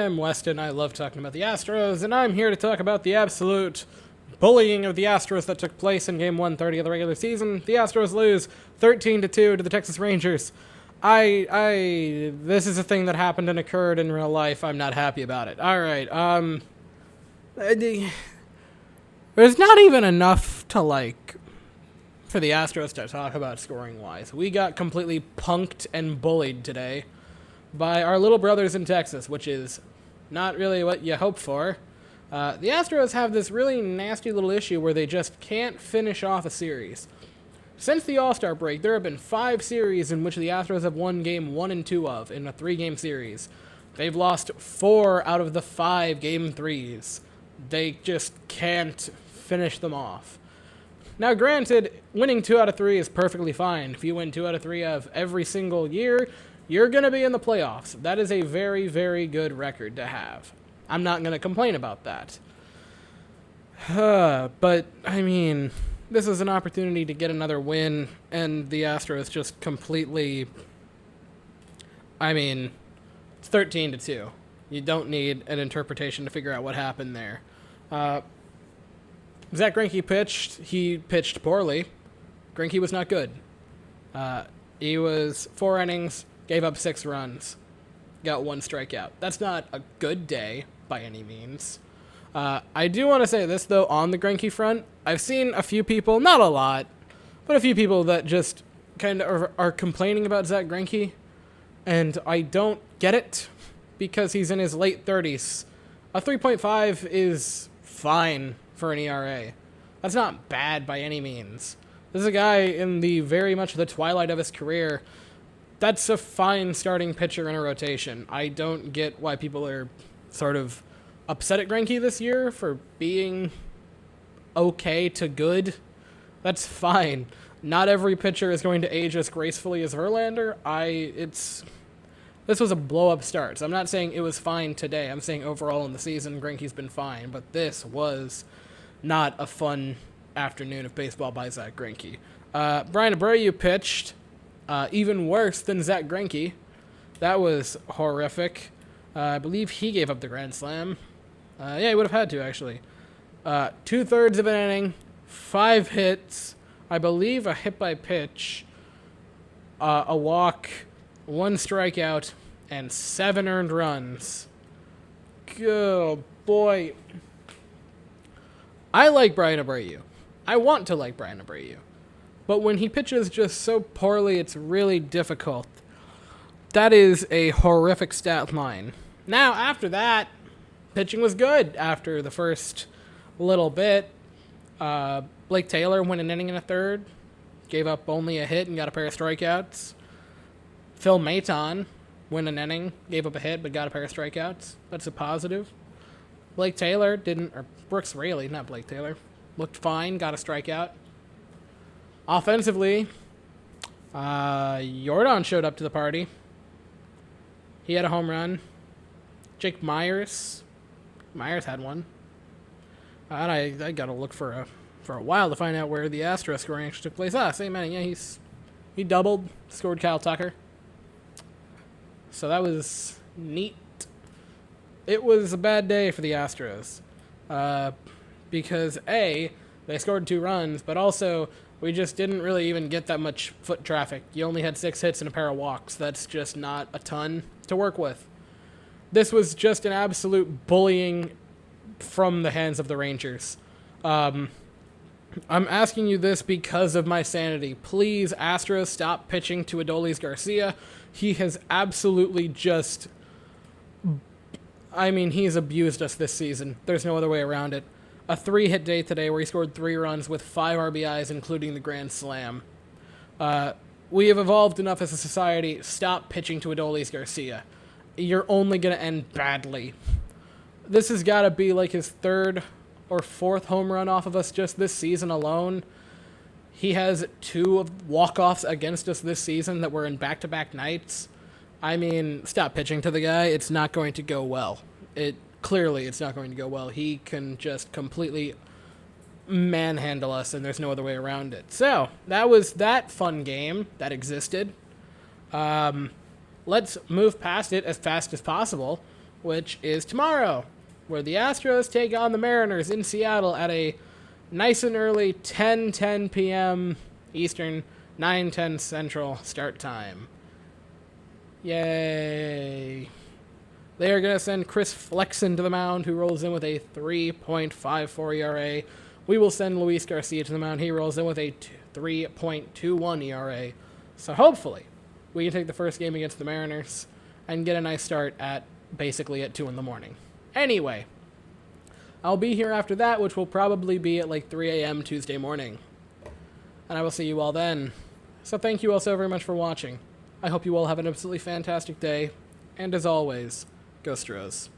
I'm Weston. I love talking about the Astros, and I'm here to talk about the absolute bullying of the Astros that took place in Game 130 of the regular season. The Astros lose 13-2 to the Texas Rangers. This is a thing that happened and occurred in real life. I'm not happy about it. All right. There's not even enough to for the Astros to talk about scoring wise. We got completely punked and bullied today by our little brothers in Texas, which is not really what you hope for. The Astros have this really nasty little issue where they just can't finish off a series. Since the All-Star break, there have been 5 series in which the Astros have won game 1 and 2 of in a 3-game series. They've lost 4 out of the 5 game 3s. They just can't finish them off. Now, granted, winning 2 out of 3 is perfectly fine. If you win 2 out of 3 of every single year, you're going to be in the playoffs. That is a very, very good record to have. I'm not going to complain about that. But, I mean, this is an opportunity to get another win, and the Astros just completely... it's 13-2. You don't need an interpretation to figure out what happened there. Zach Greinke pitched. He pitched poorly. Greinke was not good. He was 4 innings, gave up 6 runs, got 1 strikeout. That's not a good day by any means. I do want to say this, though, on the Greinke front. I've seen a few people, not a lot, but a few people that just kind of are complaining about Zach Greinke, and I don't get it because he's in his late 30s. A 3.5 is fine for an ERA. That's not bad by any means. This is a guy in the very much the twilight of his career. That's a fine starting pitcher in a rotation. I don't get why people are sort of upset at Greinke this year for being okay to good. That's fine. Not every pitcher is going to age as gracefully as Verlander. This was a blow-up start. So I'm not saying it was fine today. I'm saying overall in the season, Greinke's been fine. But this was not a fun afternoon of baseball by Zach Greinke. Brian Abreu pitched. Even worse than Zach Greinke. That was horrific. I believe he gave up the grand slam. Yeah, he would have had to, actually. 2/3 of an inning, 5 hits, I believe a hit by pitch, a walk, 1 strikeout, and 7 earned runs. Good boy. I like Brian Abreu. I want to like Brian Abreu. But when he pitches just so poorly, it's really difficult. That is a horrific stat line. Now, after that, pitching was good after the first little bit. Blake Taylor went an inning and a third, gave up only a hit and got a pair of strikeouts. Phil Maton went an inning, gave up a hit but got a pair of strikeouts. That's a positive. Blake Taylor Brooks Raley, not Blake Taylor, looked fine, got a strikeout. Offensively, Jordan showed up to the party. He had a home run. Jake Myers had one. And I got to look for a while to find out where the Astros scoring actually took place. Same inning. Yeah, he doubled, scored Kyle Tucker. So that was neat. It was a bad day for the Astros. Because A, they scored 2 runs, but also we just didn't really even get that much foot traffic. You only had 6 hits and a pair of walks. That's just not a ton to work with. This was just an absolute bullying from the hands of the Rangers. I'm asking you this because of my sanity. Please, Astros, stop pitching to Adolis Garcia. He has absolutely just... he's abused us this season. There's no other way around it. A 3-hit day today where he scored 3 runs with 5 RBIs, including the grand slam. We have evolved enough as a society. Stop pitching to Adolis Garcia. You're only going to end badly. This has got to be like his 3rd or 4th home run off of us just this season alone. He has 2 walk-offs against us this season that were in back-to-back nights. Stop pitching to the guy. It's not going to go well. Clearly, it's not going to go well. He can just completely manhandle us, and there's no other way around it. So, that was that fun game that existed. Let's move past it as fast as possible which is tomorrow, where the Astros take on the Mariners in Seattle at a nice and early 10:10 p.m. Eastern, 9:10 Central start time. Yay. They are going to send Chris Flexen to the mound, who rolls in with a 3.54 ERA. We will send Luis Garcia to the mound. He rolls in with a 3.21 ERA. So hopefully, we can take the first game against the Mariners and get a nice start at basically at 2 in the morning. Anyway, I'll be here after that, which will probably be at like 3 a.m. Tuesday morning. And I will see you all then. So thank you all so very much for watching. I hope you all have an absolutely fantastic day. And as always, go Astros.